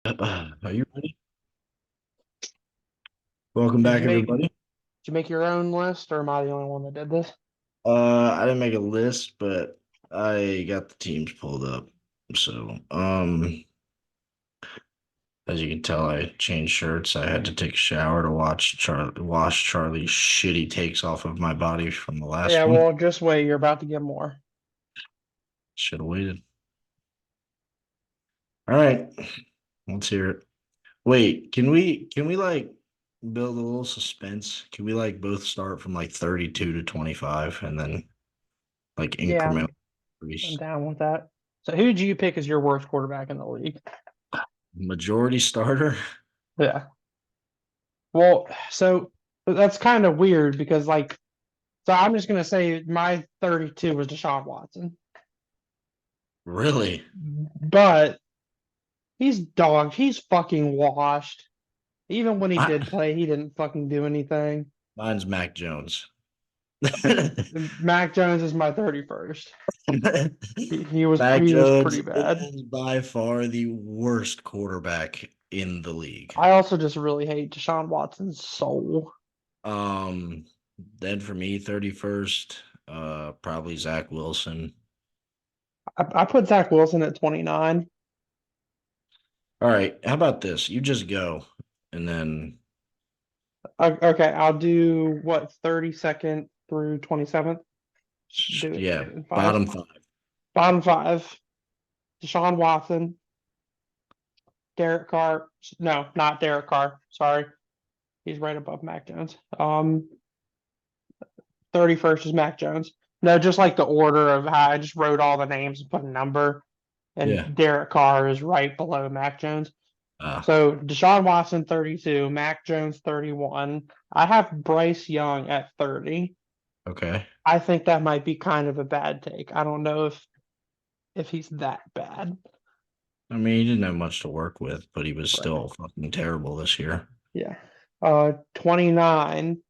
Are you ready? Welcome Did back, you make did everybody. you make your own list, or am I the only one that did this? I didn't make a list, but I got the teams pulled up. So, as you can tell, I changed shirts. I had to take a shower to wash Charlie's shitty takes off of my body from the last Yeah, one. well, just wait. You're about to get more. Should have waited. All right, let's hear it. Wait, can we like build a little suspense? Can we like both start from like 32 to 25 and then like Yeah, incremental I'm increase? down with that. So, who do you pick as your worst quarterback in the league? Majority starter? Yeah. Well, so that's kind of weird because, so I'm just gonna say my 32 was Deshaun Watson, Really? but he's dog. He's fucking washed. Even when he I, did play, he didn't fucking do anything. mine's Mac Jones. Mac Jones is my 31st. He was Mac he was Jones pretty bad. is by far the worst quarterback in the league. I also just really hate Deshaun Watson's soul. Um, then for me, 31st, probably Zach Wilson. I put Zach Wilson at 29. All right, how about this? You just go, and then Okay, I'll do what 32nd through 27th. Do it yeah, in five. bottom five. Bottom five: Deshaun Watson, Derek Carr. No, not Derek Carr. Sorry, he's right above Mac Jones. 31st is Mac Jones. No, just like the order of how I just wrote all the names and put a number, Yeah. and Derek Carr is right below Mac Jones. Uh, So Deshaun Watson 32, Mac Jones 31. I have Bryce Young at 30. okay. I think that might be kind of a bad take. I don't know if he's that bad. I mean, he didn't have much to work with, but he was Right. still fucking terrible this year. Yeah. 29,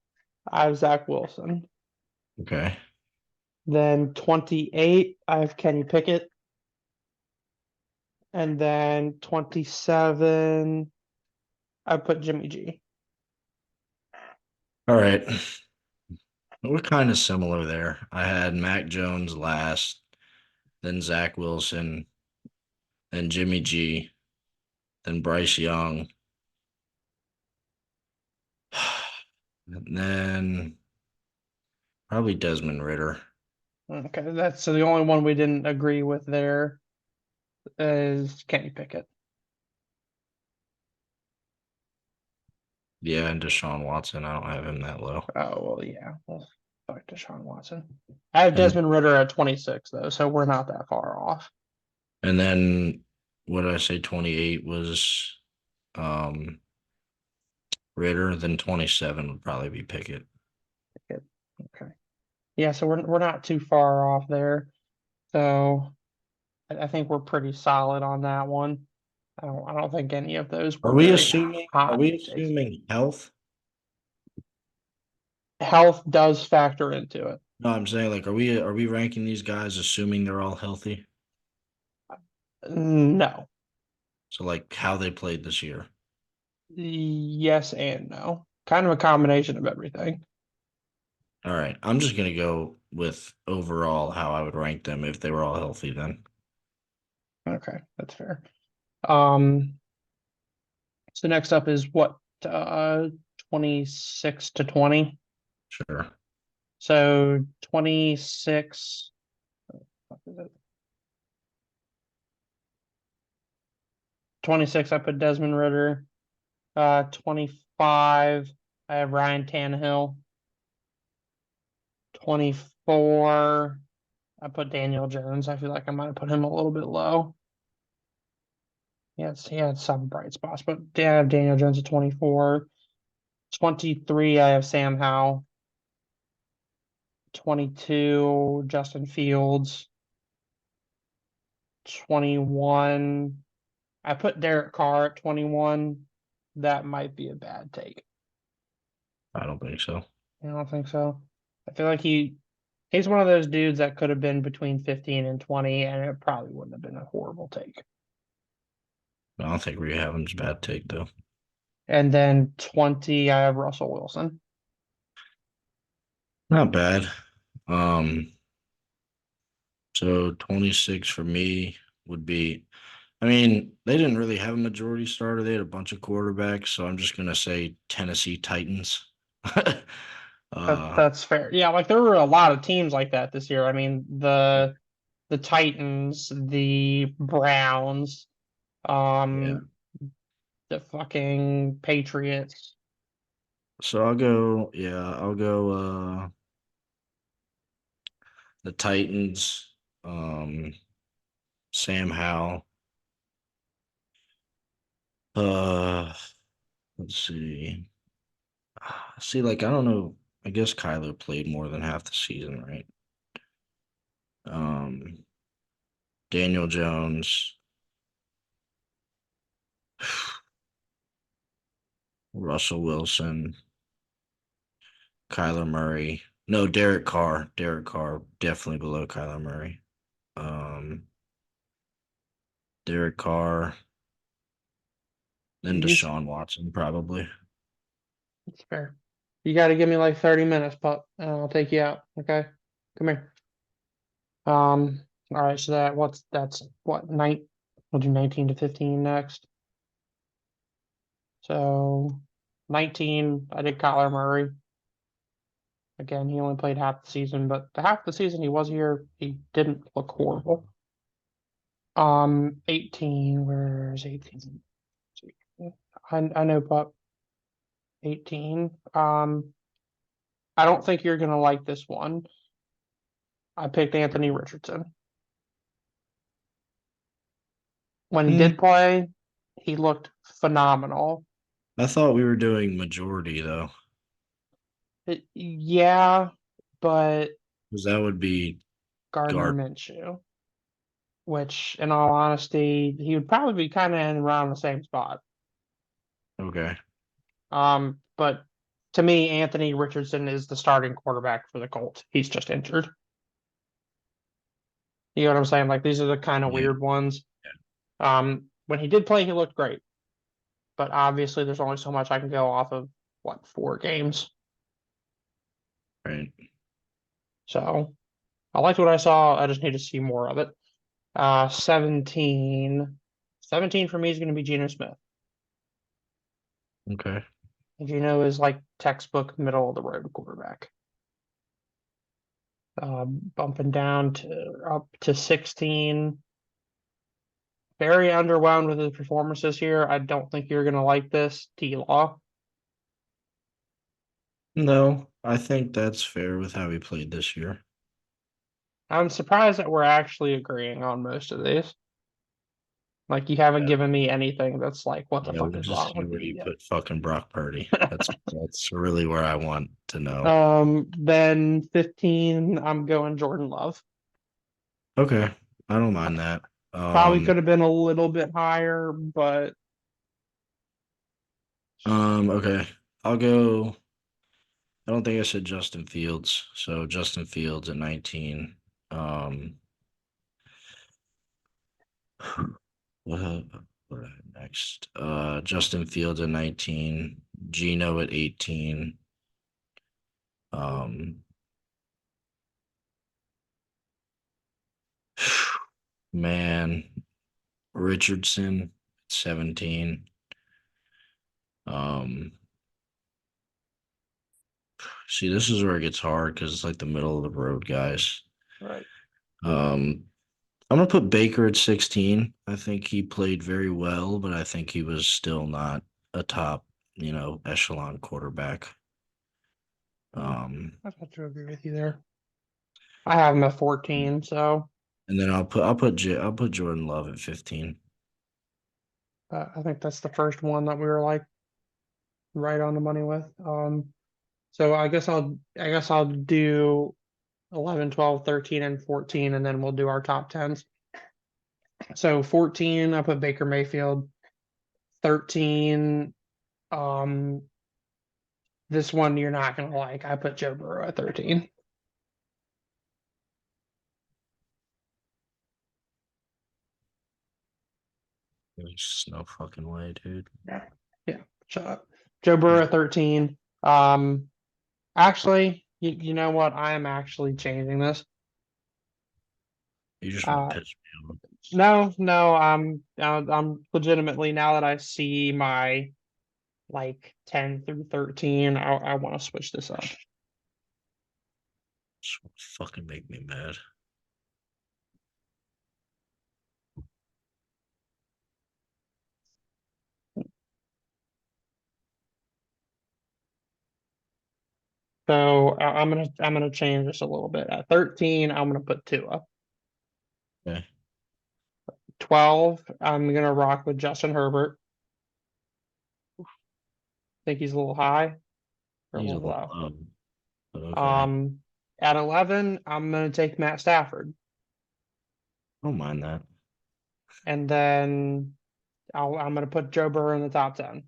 I have Zach Wilson. Okay. Then 28, I have Kenny Pickett. And then 27, I put Jimmy G. All right. We're kind of similar there. I had Mac Jones last, then Zach Wilson, then Jimmy G, then Bryce Young, and then probably Desmond Ritter. Okay, that's so the only one we didn't agree with there is Kenny Pickett. Yeah, and Deshaun Watson. I don't have him that low. Oh, well, yeah. Well, fuck Deshaun Watson. I have And Desmond Ritter at 26, though, so we're not that far off. and then what did I say? 28 was um Ritter. Then 27 would probably be Pickett. Okay. Yeah, so we're not too far off there. So I think we're pretty solid on that one. I don't think any of those Are were we very assuming? Are hot we takes. assuming health? Health does factor into it. No, I'm saying like, are we ranking these guys assuming they're all healthy? No. So like how they played this year. Yes and no. Kind of a combination of everything. All right. I'm just gonna go with overall how I would rank them if they were all healthy then. Okay, that's fair. Um, so next up is what 26 to 20. Sure. So 26, what is it? 26, I put Desmond Ritter. 25, I have Ryan Tannehill. 24, I put Daniel Jones. I feel like I might have put him a little bit low. Yes, he had some bright spots, but yeah, I have Daniel Jones at 24. 23, I have Sam Howell. 22, Justin Fields. 21, I put Derek Carr at 21. That might be a bad take. I don't think so. I don't think so. I feel like he's one of those dudes that could have been between 15 and 20, and it probably wouldn't have been a horrible take. I don't think Rehab's a bad take though. And then 20, I have Russell Wilson. Not bad. Um, so 26 for me would be, I mean, they didn't really have a majority starter. They had a bunch of quarterbacks, so I'm just gonna say Tennessee Titans. uh That's fair. Yeah, like there were a lot of teams like that this year. I mean, the Titans, the Browns, yeah. um, the fucking Patriots. So I'll go the Titans, um, Sam Howell. Uh let's see. See, like I don't know. I guess Kyler played more than half the season, right? Um, Daniel Jones, Russell Wilson, Kyler Murray. No, Derek Carr. Derek Carr definitely below Kyler Murray. Um, Derek Carr, then He's Deshaun Watson probably. It's fair. You got to give me like 30 minutes, pup, and I'll take you out. Okay, come here. All right. So that's what night? We'll do 19 to 15 next. So 19, I did Kyler Murray. Again, he only played half the season, but the half the season he was here, he didn't look horrible. 18, where's 18? I know, pup. 18. I don't think you're gonna like this one. I picked Anthony Richardson. When he Hmm. did play, he looked phenomenal. I thought we were doing majority though, Yeah, but because that would be Gardner Gart. Minshew, which in all honesty, he would probably be kind of in around the same spot. Okay, But to me, Anthony Richardson is the starting quarterback for the Colts. He's just injured. You know what I'm saying? Like these are the kind of yeah, weird ones. When he did play, he looked great. But obviously, there's only so much I can go off of what, 4 games. right. So I liked what I saw. I just need to see more of it. 17. 17 for me is going to be Geno Smith. Okay. Geno is like textbook middle of the road quarterback. Bumping down to up to 16. Very underwhelmed with his performances here. I don't think you're going to like this. T Law. No, I think that's fair with how he played this year. I'm surprised that we're actually agreeing on most of these. Like, you haven't Yeah. given me anything that's like, what the Yeah, fuck we'll is just wrong see with where you you yet? put fucking Brock Purdy. That's really where I want to know. Then 15, I'm going Jordan Love. Okay, I don't mind that. Probably could have been a little bit higher, but Okay. I'll go. I don't think I said Justin Fields. So Justin Fields at 19. Um, what, what next? Justin Fields at 19. Gino at 18. Um, man, Richardson at 17. Um, See, this is where it gets hard because it's like the middle of the road guys. right. Um, I'm gonna put Baker at 16. I think he played very well, but I think he was still not a top, echelon quarterback. Um, I have to agree with you there. I have him at 14, so and then I'll put Jordan Love at 15. I think that's the first one that we were like right on the money with. So I guess I'll do 11, 12, 13, and 14, and then we'll do our top tens. So 14, I put Baker Mayfield. 13, um, this one you're not gonna like. I put Joe Burrow at 13. There's no fucking way, dude. Yeah. Yeah. Shut up. Joe Burrow at 13. Um, actually, you know what? I am actually changing this. You just want Uh, to piss me off. no, I'm legitimately now that I see my like 10 through 13, I want to switch this up. Just wanna fucking make me mad. So I'm gonna change this a little bit. At 13, I'm gonna put Tua. Okay. 12, I'm gonna rock with Justin Herbert. Think he's a little high or a He's a little little low. low, but okay. Um, at 11, I'm gonna take Matt Stafford, I don't mind that. and then I'm gonna put Joe Burrow in the top 10.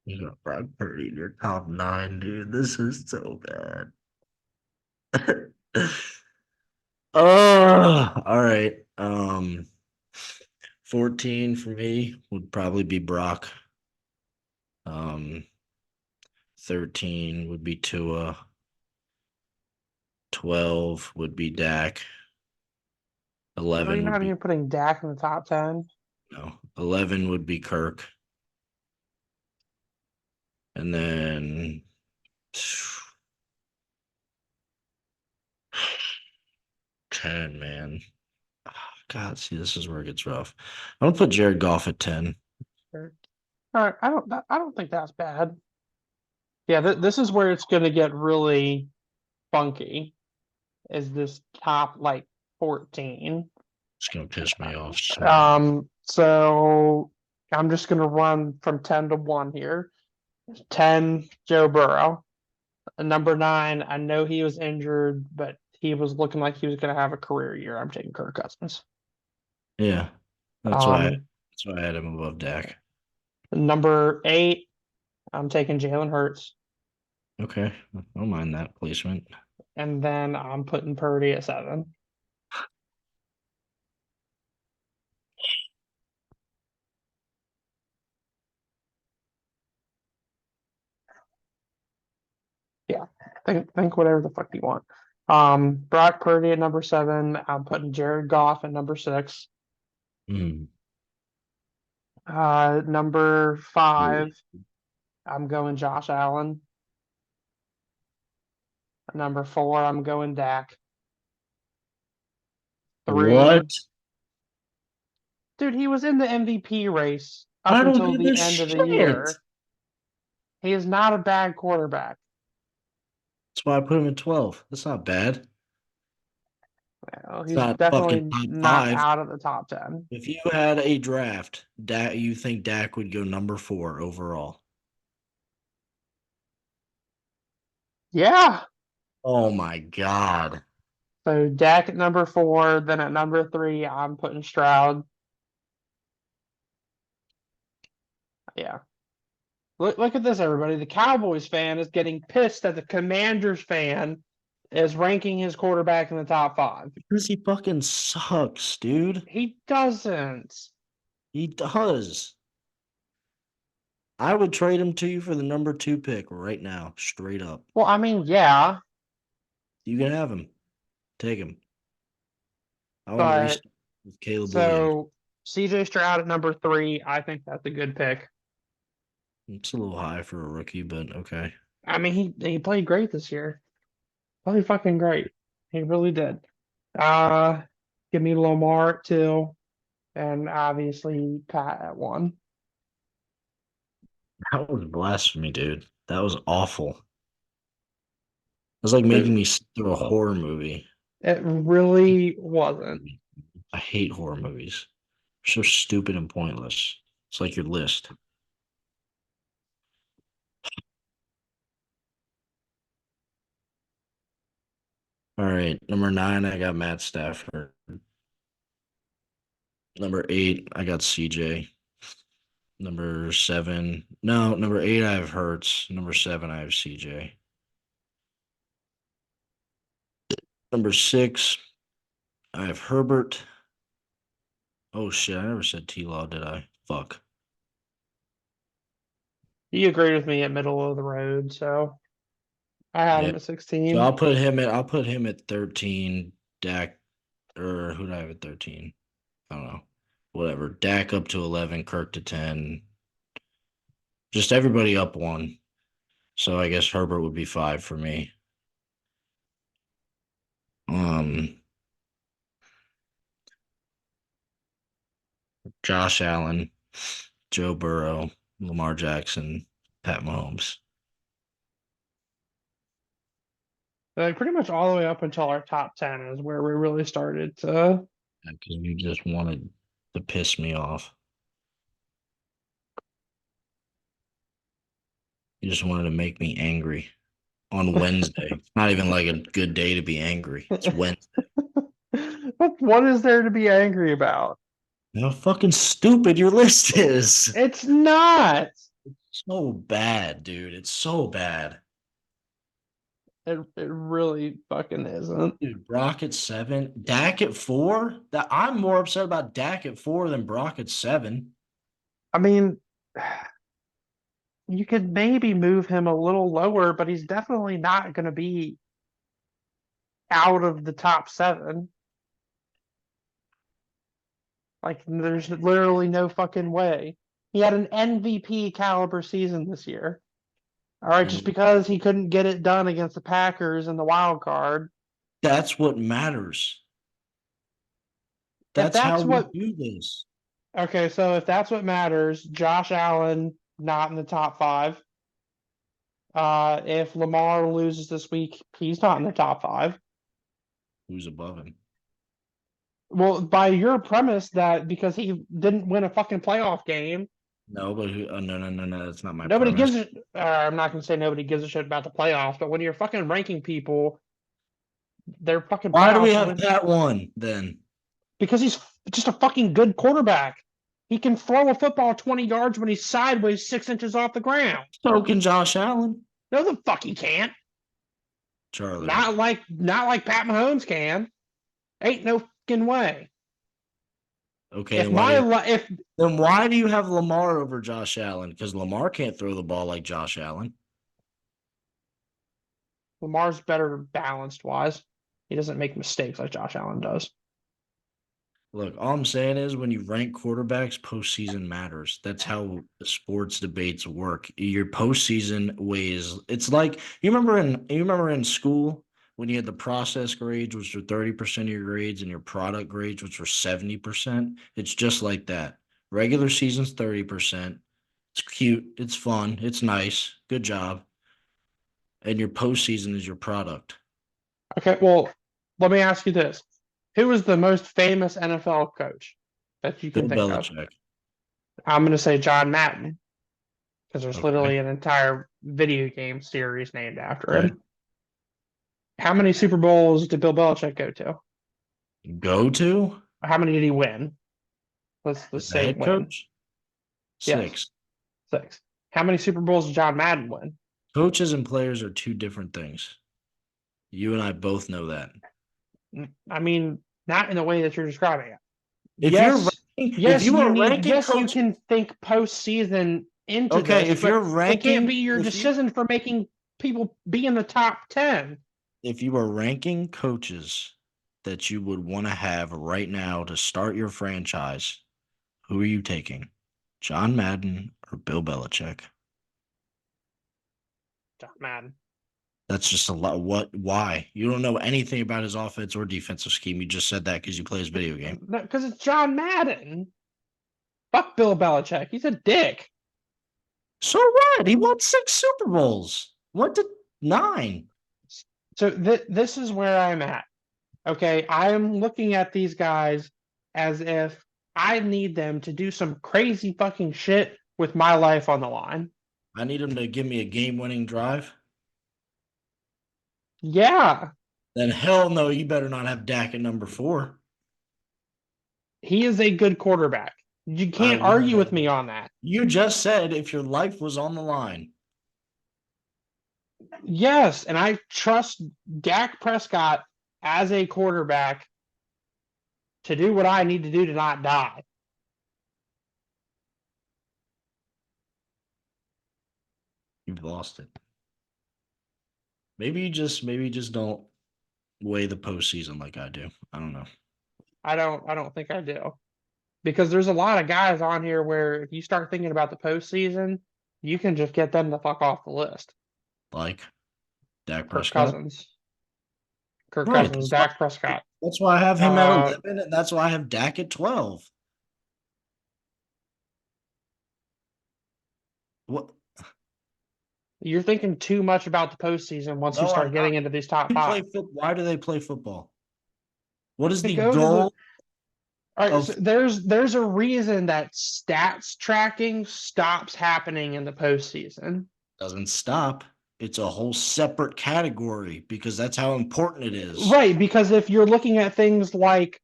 You got Brock Purdy in your top nine, dude. This is so bad. Oh, all right. 14 for me would probably be Brock. Um, 13 would be Tua. 12 would be Dak. Really, 11 you're would not be even putting Dak in the top 10. no. 11 would be Kirk. And then 10, man. Ah, God, see, this is where it gets rough. I'm gonna put Jared Goff at 10. Sure. All right, I don't think that's bad. Yeah, this is where it's gonna get really funky. Is this top like 14? It's gonna piss me off so bad. So I'm just gonna run from 10 to 1 here. 10, Joe Burrow. Number 9, I know he was injured, but he was looking like he was gonna have a career year. I'm taking Kirk Cousins. Yeah, that's why Um, that's why I had him above Dak. Number 8, I'm taking Jalen Hurts, Okay, I don't mind that placement. and then I'm putting Purdy at 7. Yeah, think whatever the fuck you want. Brock Purdy at number 7. I'm putting Jared Goff at number 6. Mm. Number Ooh. 5, I'm going Josh Allen. Number 4, I'm going Dak. What? 3, dude, he was in the MVP race up I don't until give the a end of the shit. year. He is not a bad quarterback. That's why I put him at 12. That's not bad. Well, It's he's not fucking definitely top not five. out of the top 10. If you had a draft, Dak, you think Dak would go number 4 overall? Yeah. Oh my God. So Dak at number 4. Then at number 3, I'm putting Stroud. Yeah. Look at this, everybody. The Cowboys fan is getting pissed that the Commanders fan is ranking his quarterback in the top 5. Because he fucking sucks, dude. He doesn't. He does. I would trade him to you for the number 2 pick right now, straight up. Well, I mean, yeah, You can have him. Take him. I want to but restart with Caleb Williams. so CJ Stroud at number 3, I think that's a good pick. It's a little high for a rookie, but okay. I mean, he played great this year. Played fucking great. He really did. Uh, Give me Lamar at 2, and obviously Pat at 1. That was blasphemy, dude. That was awful. It was like It, making me sit through a horror movie. it really wasn't. I hate horror movies. They're so stupid and pointless. It's like your list. All right, number 9, I got Matt Stafford. Number 8, I got CJ. Number 7, no, number 8, I have Hertz. Number 7, I have CJ. Number 6, I have Herbert. Oh shit, I never said T Law, did I? fuck. He agreed with me at middle of the road, so I had Yeah. him at So 16. I'll put him at 13. Dak, or who do I have at 13? I don't know. Whatever. Dak up to 11, Kirk to 10. Just everybody up one. So I guess Herbert would be 5 for me. Um, Josh Allen, Joe Burrow, Lamar Jackson, Pat Mahomes. Like pretty much all the way up until our top 10 is where we really started to. Because you just wanted to piss me off. You just wanted to make me angry on Wednesday. It's not even like a good day to be angry. It's Wednesday. What is there to be angry about? How fucking stupid your list is. It's not. So bad, dude. It's so bad. It really fucking isn't. Dude, Brock at 7, Dak at 4. That I'm more upset about Dak at 4 than Brock at 7. I mean, you could maybe move him a little lower, but he's definitely not going to be out of the top 7. Like, there's literally no fucking way. He had an MVP caliber season this year. All right, just And because he couldn't get it done against the Packers in the wild card. that's what matters. If That's how that's we what, do this. okay, so if that's what matters, Josh Allen not in the top 5. If Lamar loses this week, he's not in the top 5. Who's above him? Well, by your premise that because he didn't win a fucking playoff game, No, but who? Oh, no, no, no, no. That's not my nobody premise. gives a. I'm not gonna say nobody gives a shit about the playoffs, but when you're fucking ranking people, their fucking Why do we playoffs have win Pat 1 then? because he's just a fucking good quarterback. He can throw a football 20 yards when he's sideways 6 inches off the ground. So can Josh Allen. No, the fuck he can't. Charlie. Not like Pat Mahomes can. Ain't no fucking way. Okay, If my if then why do you have Lamar over Josh Allen? Because Lamar can't throw the ball like Josh Allen. Lamar's better balanced wise, he doesn't make mistakes like Josh Allen does. Look, all I'm saying is when you rank quarterbacks, postseason matters. That's how the sports debates work. Your postseason weighs. It's like you remember in school when you had the process grades, which were 30% of your grades, and your product grades, which were 70%. It's just like that. Regular season's 30%. It's cute. It's fun. It's nice. Good job. And your postseason is your product. Okay, well, let me ask you this: who is the most famous NFL coach that you can Bill think of? Belichick. I'm going to say John Madden because there's Okay. literally an entire video game series named after Okay. him. How many Super Bowls did Bill Belichick go to? Go to How many did he win? Let's as a say head win. coach. Yes, 6. 6. How many Super Bowls did John Madden win? Coaches and players are two different things. You and I both know that. I mean, not in the way that you're describing it. If you're Yes, ranking, if yes, you you are need. ranking Yes, you coach, can think postseason into okay, this, if but you're it can't be ranking, your decision for making people be in the top 10. if you are ranking coaches that you would want to have right now to start your franchise, who are you taking? John Madden or Bill Belichick? John Madden. That's just a lot. What? Why? You don't know anything about his offense or defensive scheme. You just said that because you play his video game. Because it's John Madden. Fuck Bill Belichick. He's a dick. So what? He won 6 Super Bowls. Went to 9. So this is where I'm at. Okay, I'm looking at these guys as if I need them to do some crazy fucking shit with my life on the line. I need him to give me a game-winning drive. Yeah, Then hell no, you better not have Dak at number 4. he is a good quarterback. You I can't argue with wouldn't. me on that. You just said if your life was on the line. Yes, and I trust Dak Prescott as a quarterback to do what I need to do to not die. You've lost it. Maybe you just don't weigh the postseason like I do. I don't know. I don't think I do. Because there's a lot of guys on here where if you start thinking about the postseason, you can just get them the fuck off the list. Like Dak Kirk Prescott. Cousins, Kirk Right. Cousins, That's why, Dak Prescott. that's why I have him at Uh, 11, and that's why I have Dak at 12. What? you're thinking too much about the postseason once you No, start I'm not. getting into these top Who five. why do they play football? What is To the go to the goal All right, so of there's a reason that stats tracking stops happening in the postseason. doesn't stop? It's a whole separate category because that's how important it is. Right, because if you're looking at things like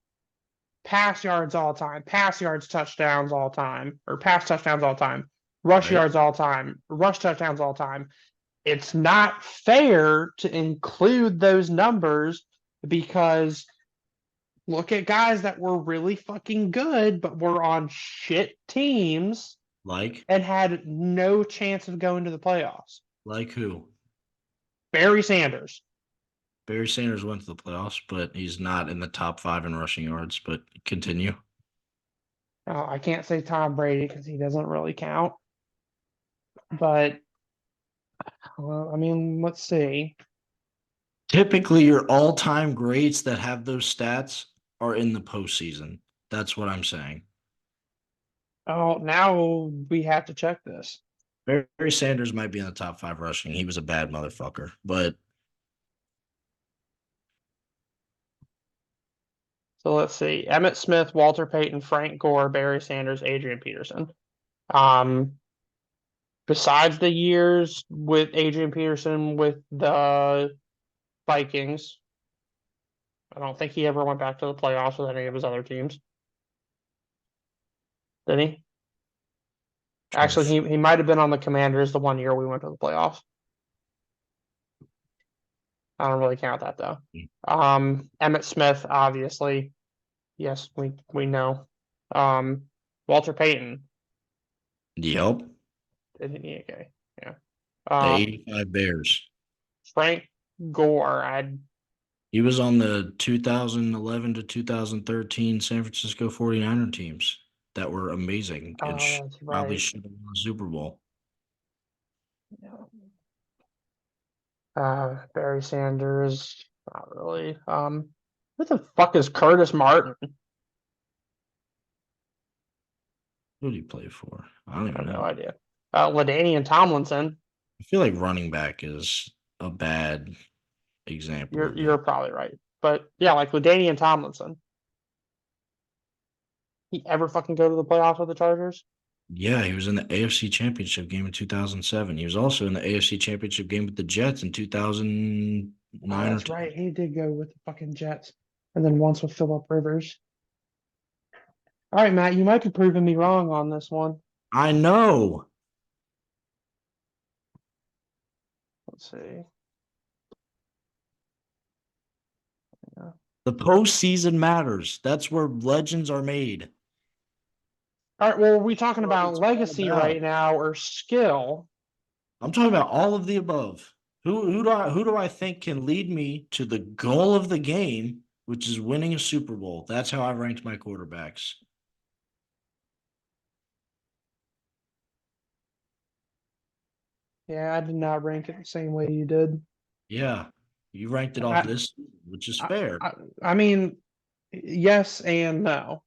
pass yards all time, pass yards touchdowns all time, or pass touchdowns all time, rush Right? yards all time, rush touchdowns all time, it's not fair to include those numbers because look at guys that were really fucking good but were on shit teams Like, and had no chance of going to the playoffs. like who? Barry Sanders. Barry Sanders went to the playoffs, but he's not in the top 5 in rushing yards. But continue. I can't say Tom Brady because he doesn't really count. But well, I mean, let's see. Typically, your all-time greats that have those stats are in the postseason. That's what I'm saying. Oh, now we have to check this. Barry Sanders might be in the top 5 rushing. He was a bad motherfucker, but So let's see. Emmett Smith, Walter Payton, Frank Gore, Barry Sanders, Adrian Peterson. Um, Besides the years with Adrian Peterson with the Vikings, I don't think he ever went back to the playoffs with any of his other teams. Did he? trying to Actually, he might have been on the Commanders the one year we went to the playoffs. I don't really count that though. Emmett Smith, obviously. Yes, we know. Um, Walter Payton. yep. Didn't he? Okay. Yeah. The Uh, 85 Bears. Frank Gore. I He was on the 2011 to 2013 San Francisco 49er teams that were amazing and that's probably right. should have won a Super Bowl. Barry Sanders. Not really. Who the fuck is Curtis Martin? Who did he play for? I don't I even have no know. idea. LaDainian Tomlinson. I feel like running back is a bad example You're of it. you're probably right. But yeah, like LaDainian Tomlinson. He ever fucking go to the playoffs with the Chargers? Yeah, he was in the AFC Championship game in 2007. He was also in the AFC Championship game with the Jets in Oh, 2009 or that's 10. right. He did go with the fucking Jets. And then once with Philip Rivers. All right, Matt, you might be proving me wrong on this one. I know. Let's see. Yeah. The postseason matters. That's where legends are made. All right, well, are we talking What about it's all legacy about. right now or skill? I'm talking about all of the above. Who do I think can lead me to the goal of the game, which is winning a Super Bowl? That's how I ranked my quarterbacks. Yeah, I did not rank it the same way you did. Yeah, you ranked it off I, this, which is I, fair. I mean, yes and no.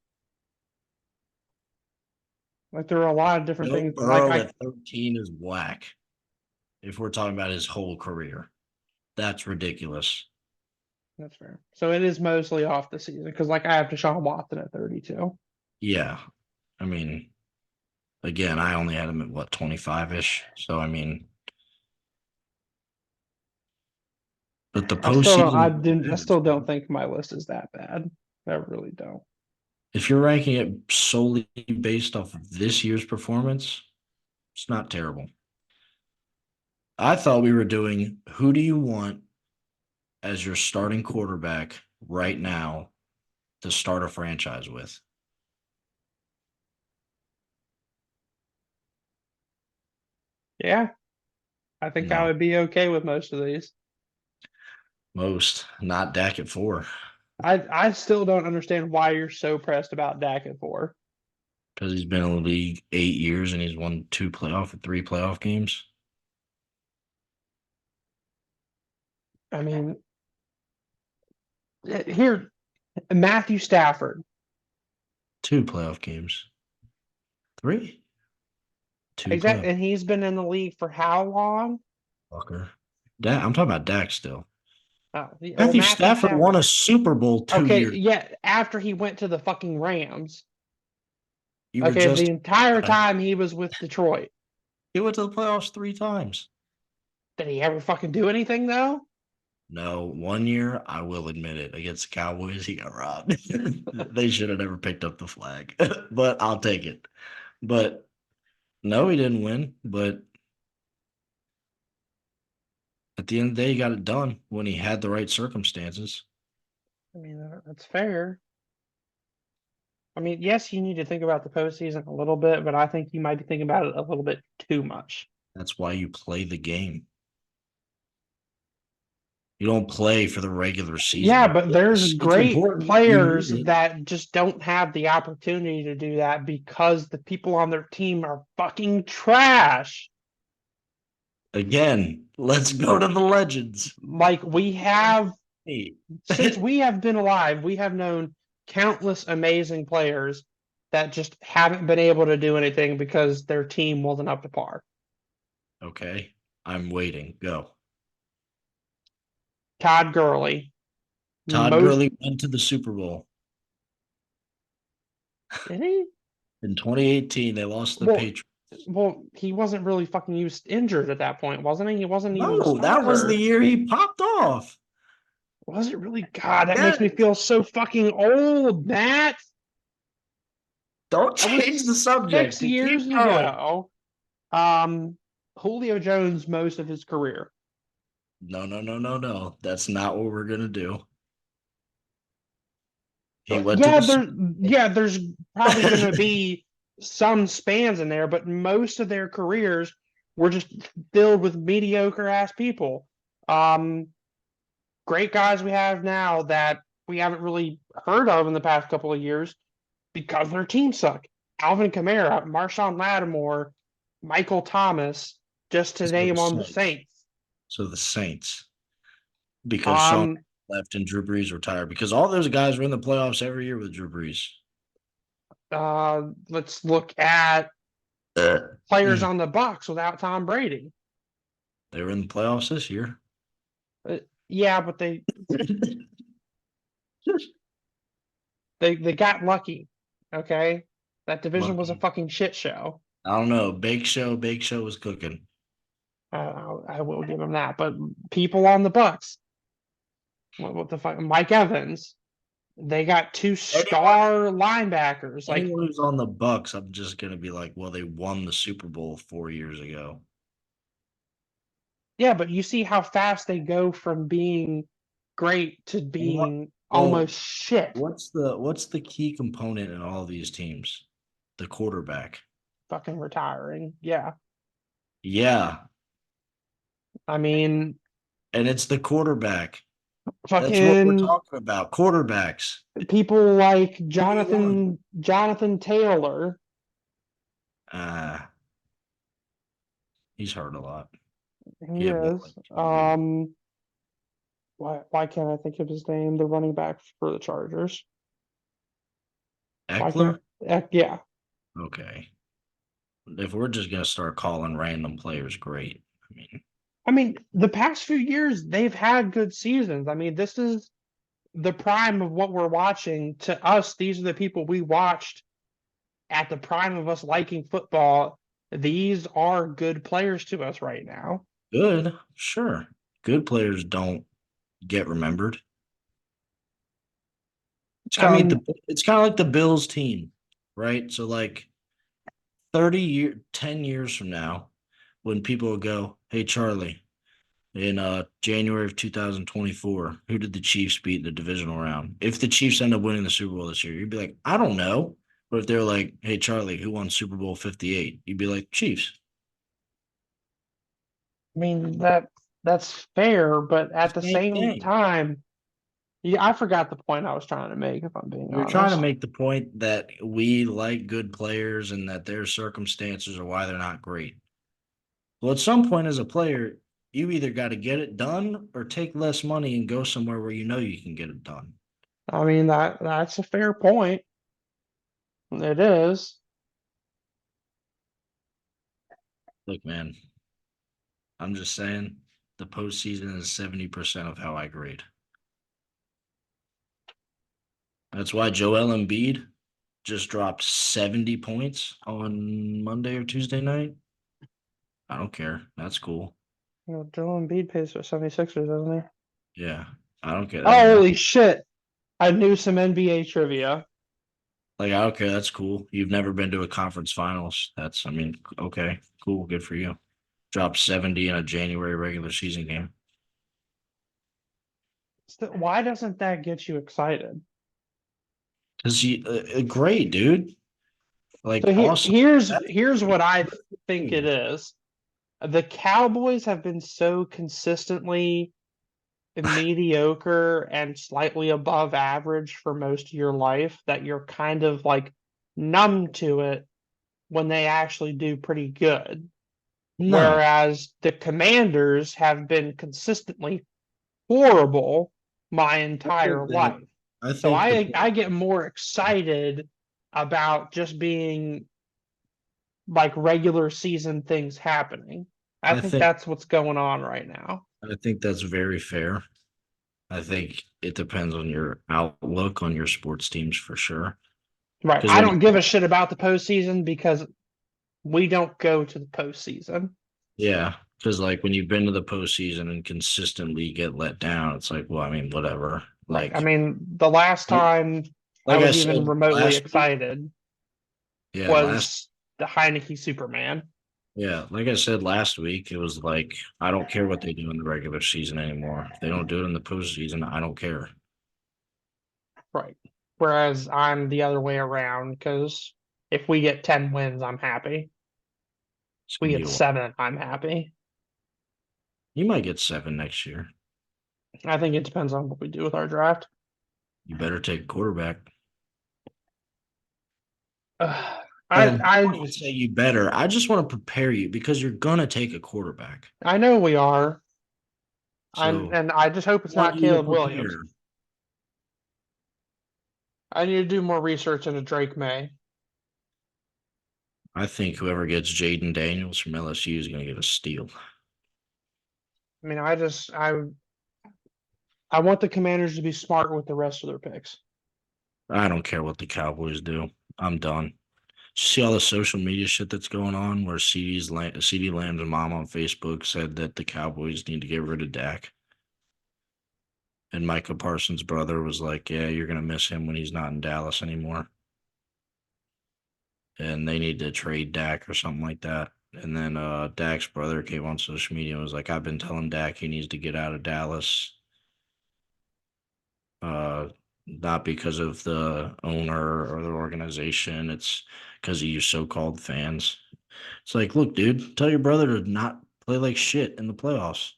Like there are a lot of different Joe things. Like Burrow at 13 is whack. If we're talking about his whole career, that's ridiculous. that's fair. So it is mostly off the season because, like, I have Deshaun Watson at 32. Yeah, I mean, again, I only had him at what 25 ish. So I mean, but the I still don't. I postseason didn't. I matters, still don't man. think my list is that bad. I really don't. If you're ranking it solely based off of this year's performance, it's not terrible. I thought we were doing who do you want as your starting quarterback right now to start a franchise with? Yeah. I think I No, would be okay with most of these. most, not Dak at 4, I still don't understand why you're so pressed about Dak at 4. because he's been in the league 8 years and he's won 3 playoff games. I mean, here, Matthew Stafford. 2 playoff games. 3? Two Exactly, playoff. and he's been in the league for how long? Fucker. Dak, I'm talking about Dak still. Well, Matthew Matthew Stafford Stafford. won a Super Bowl two Okay, years. yeah, after he went to the fucking Rams. You were Okay, the just entire time he was with Detroit. he went to the playoffs 3 times. Did he ever fucking do anything though? No, 1 year, I will admit it, against the Cowboys, he got robbed. They should have never picked up the flag, but I'll take it. But no, he didn't win. But at the end of the day, he got it done when he had the right circumstances. I mean, that's fair. I mean, yes, you need to think about the postseason a little bit, but I think you might be thinking about it a little bit too much. That's why you play the game. You don't play for the regular season. Yeah, You but play there's this. It's great important. You players need it. that just don't have the opportunity to do that because the people on their team are fucking trash. Again, let's go to the legends. Like we have Hey. since we have been alive, we have known countless amazing players that just haven't been able to do anything because their team wasn't up to par. Okay, I'm waiting. Go. Todd Gurley, Todd most Gurley went to the Super Bowl did he? in 2018. They lost to the Well, Patriots. he wasn't really fucking used injured at that point, wasn't he? He wasn't even a No, that was the starter. year he popped off. Was it really? God, that Yeah, makes me feel so fucking old, Matt. don't That change the was subject. 6 years Keep going. ago. Um, Julio Jones most of his career. No, no, no, no, no. That's not what we're gonna do. He went to Yeah, the Super Bowl. there's probably going to be some spans in there, but most of their careers were just filled with mediocre ass people. Um, Great guys we have now that we haven't really heard of in the past couple of years because their teams suck. Alvin Kamara, Marshawn Lattimore, Michael Thomas, just to So the name on the Saints. Saints. So the Saints, because Sean Um, left and Drew Brees retired. Because all those guys were in the playoffs every year with Drew Brees. let's look at players Mm. on the Bucks without Tom Brady. They were in the playoffs this year. Yeah, but they got lucky. Okay, that division was a Lucky. fucking shit show. I don't know. Bake Show was cooking. I will give him that. But people on the Bucks, what the fuck? Mike Evans, they got two Anyone, star linebackers. Like, anyone who's on the Bucks, I'm just gonna be like, well, they won the Super Bowl 4 years ago. yeah, but you see how fast they go from being great to What? being Well, almost shit. what's the key component in all these teams? The quarterback. Fucking retiring. Yeah, Yeah, I mean, and it's the quarterback. That's what we're fucking talking about. Quarterbacks. people like Who do you want? Jonathan Taylor. Uh, he's hurt a lot. He He had what, is. like 2 years? Why can't I think of his name? The running back for the Chargers. Why Eckler? can't yeah. Okay. If we're just gonna start calling random players, great. I mean, I mean, the past few years they've had good seasons. I mean, this is the prime of what we're watching. To us, these are the people we watched at the prime of us liking football. These are good players to us right now. good, sure. Good players don't get remembered. I mean, It's kind of like the Bills team, right? So like 10 years from now, when people will go, "Hey Charlie, in January of 2024, who did the Chiefs beat in the divisional round?" If the Chiefs end up winning the Super Bowl this year, you'd be like, "I don't know." But if they're like, "Hey Charlie, who won Super Bowl 58?" You'd be like, "Chiefs." I mean that's fair, but The at the same same thing. time, yeah, I forgot the point I was trying to make, if I'm being You're trying to honest. make the point that we like good players and that their circumstances are why they're not great. Well, at some point as a player, you either got to get it done or take less money and go somewhere where you know you can get it done. I mean that's a fair point. It is. Look, man, I'm just saying the postseason is 70% of how I grade. That's why Joel Embiid just dropped 70 points on Monday or Tuesday night. I don't care. That's cool. You know, Joel Embiid pays for 76ers, doesn't he? Yeah, I don't care. I mean, Holy shit. I knew some NBA trivia. like, I don't care. That's cool. You've never been to a conference finals. That's, I mean, okay, cool. Good for you. Dropped 70 in a January regular season game. Why doesn't that get you excited? Because you, great, dude. Like, So awesome. That's here's what I think it cool. is. The Cowboys have been so consistently mediocre and slightly above average for most of your life that you're kind of like numb to it when they actually do pretty good. No, Whereas the Commanders have been consistently horrible my I entire think that, life. I So think the I point, get more excited about just being like regular season things happening. I I think think, that's what's going on right now. I think that's very fair. I think it depends on your outlook on your sports teams for sure. Right. Because I when don't give a shit about the postseason because we don't go to the postseason. yeah, because like when you've been to the postseason and consistently get let down, it's like, well, I mean, whatever. Right. I Like, mean, the last like, time I like I was even said remotely last week, excited yeah, last was the Heineke Superman. yeah, like I said last week, it was like I don't care what they do in the regular season anymore. If they don't do it in the postseason, I don't care. Right. Whereas I'm the other way around because if we get 10 wins, I'm happy. It's We gonna be get a while. seven, I'm happy. You might get 7 next year. I think it depends on what we do with our draft. You better take a quarterback. Ugh, Well, I I don't even say you better. I just want to prepare you because you're gonna take a quarterback. I know we are. So And I just hope I it's want not you to Caleb Williams. prepare. I need to do more research into Drake May. I think whoever gets Jaden Daniels from LSU is gonna get a steal. I mean, I want the Commanders to be smart with the rest of their picks. I don't care what the Cowboys do. I'm done. See all the social media shit that's going on where CD Lamb's mom on Facebook said that the Cowboys need to get rid of Dak. And Micah Parsons' brother was like, yeah, you're going to miss him when he's not in Dallas anymore. And they need to trade Dak or something like that. And then Dak's brother came on social media and was like, I've been telling Dak he needs to get out of Dallas. Uh, Not because of the owner or the organization. It's because of you so-called fans. It's like, look, dude, tell your brother to not play like shit in the playoffs.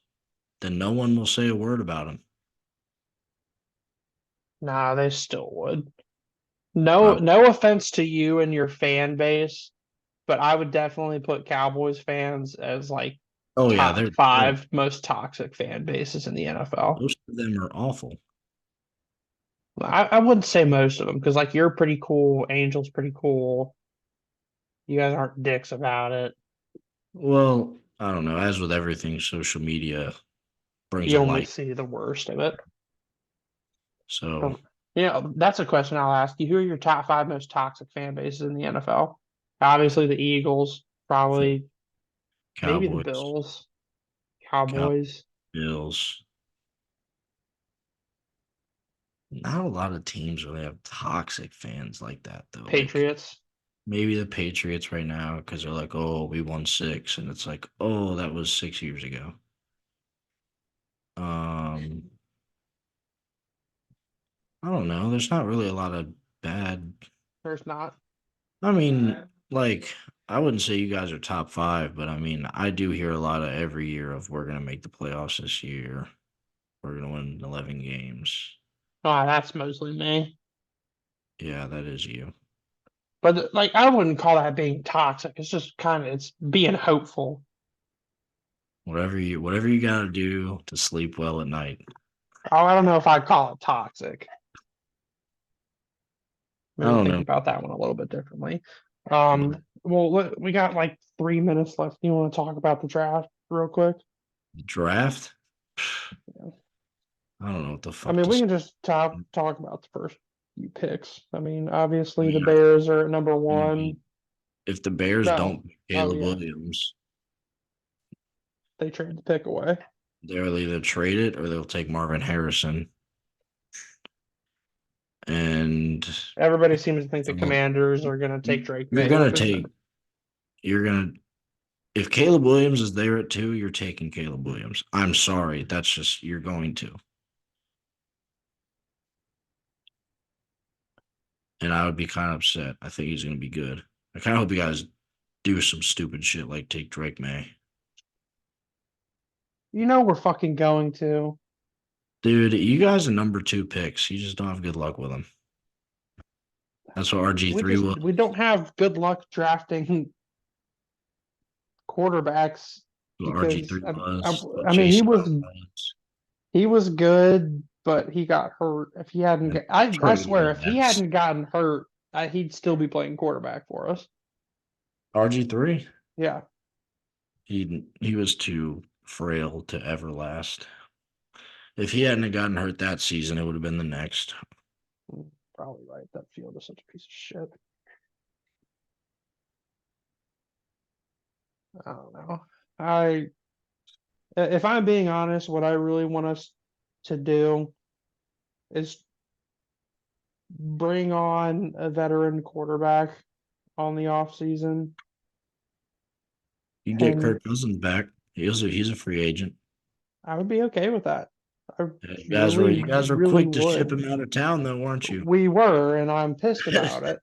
Then no one will say a word about him. Nah, they still would. Uh, No offense to you and your fan base, but I would definitely put Cowboys fans as like oh yeah, top they're five most toxic fan bases in the NFL. most of them are awful. I wouldn't say most of them because like you're pretty cool, Angel's pretty cool. You guys aren't dicks about it. Well, I don't know. As with everything, social media brings You a only light. see the worst of it. So Um, that's a question I'll ask you. Who are your top five most toxic fan bases in the NFL? Obviously, the Eagles, probably, maybe the Cowboys, Bills, Cow Cowboys, Bills. Not a lot of teams really have toxic fans like that though. Like Patriots. maybe the Patriots right now because they're like, oh, we won 6, and it's like, oh, that was 6 years ago. Um, I don't know. There's not really a lot of bad. There's not. I mean, like I wouldn't say you guys are top 5, but I mean, I do hear a lot of every year of we're gonna make the playoffs this year. We're gonna win 11 games. Oh, that's mostly me. Yeah, that is you. But like, I wouldn't call that being toxic. It's just kind of it's being hopeful. Whatever you gotta do to sleep well at night. Oh, I don't know if I'd call it toxic. I Maybe don't think know. about that one a little bit differently. But Well, we got like 3 minutes left. You want to talk about the draft real quick? the draft? Yeah. I don't know what the I fuck mean, to we say. can just talk about the first few picks. I mean, I obviously the mean, Bears are at number I one. mean, if the Bears No. don't pick Oh Caleb yeah, Williams, they trade the pick away. they'll either trade it or they'll take Marvin Harrison. And Everybody seems to think the so Commanders are going to take Drake you're May, gonna which is take you're gonna if Caleb Williams is there at 2, you're taking Caleb Williams. I'm sorry, that's just you're going to. And I would be kind of upset. I think he's gonna be good. I kind of hope you guys do some stupid shit like take Drake May. we're fucking going to. Dude, you guys are number 2 picks. You just don't have good luck with them. That's what We RG3 just will. we don't have good luck drafting quarterbacks What because RG3 was. What I mean Chase Young was. he was good, but he got hurt. If he hadn't, And I Trey swear, if he Lance. hadn't gotten hurt, he'd still be playing quarterback for us. RG3. Yeah, He was too frail to ever last. If he hadn't have gotten hurt that season, it would have been the next. probably right. That field is such a piece of shit. I don't know. I, if I'm being honest, what I really want us to do is bring on a veteran quarterback on the off season, You get and Kirk Cousins back. He's a free agent. I would be okay with that. I You guys were really, you guys were really quick to ship would. him out of town, though, weren't you? We were, and I'm pissed about it.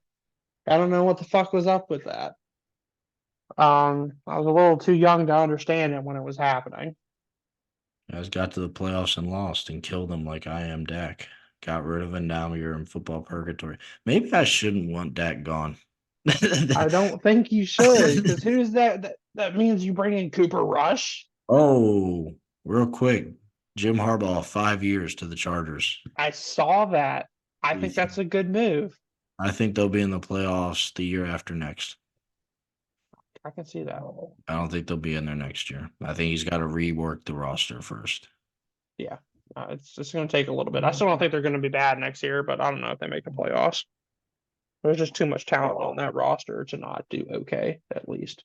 I don't know what the fuck was up with that. I was a little too young to understand it when it was happening. You guys got to the playoffs and lost and killed him like I am Dak. Got rid of him. Now you're in football purgatory. Maybe I shouldn't want Dak gone. I don't think you should, because who's that? That means you bring in Cooper Rush. Oh, real quick. Jim Harbaugh, 5 years to the Chargers. I saw that. I Do you think think that's a good move. I think they'll be in the playoffs the year after next. I can see that. I don't think they'll be in there next year. I think he's got to rework the roster first. Yeah, it's going to take a little bit. I still don't think they're going to be bad next year, but I don't know if they make the playoffs. There's just too much talent on that roster to not do okay, at least.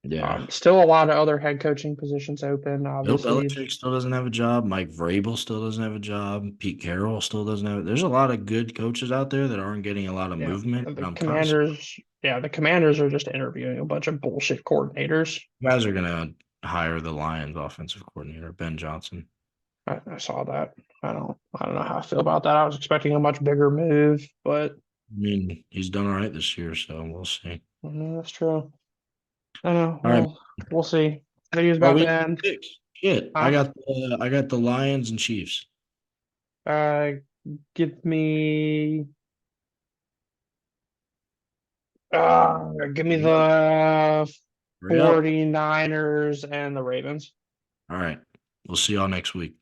Yeah. Still a lot of other head coaching positions open, Bill obviously. Belichick still doesn't have a job. Mike Vrabel still doesn't have a job. Pete Carroll still doesn't have. There's a lot of good coaches out there that aren't getting a lot of Yeah, movement, and the I'm kind of Commanders. Yeah, the Commanders are just interviewing a bunch of bullshit coordinators. you guys are gonna hire the Lions offensive coordinator Ben Johnson. I saw that. I don't know how I feel about that. I was expecting a much bigger move, but I mean, he's done all right this year, so we'll see. that's true. I know. All right. We'll see. Video's Oh, about we to have end. picks. Shit, Huh? I got the Lions and Chiefs. Uh, give me. Give me Hurry up. the Hurry up. 49ers and the Ravens. All right. We'll see y'all next week.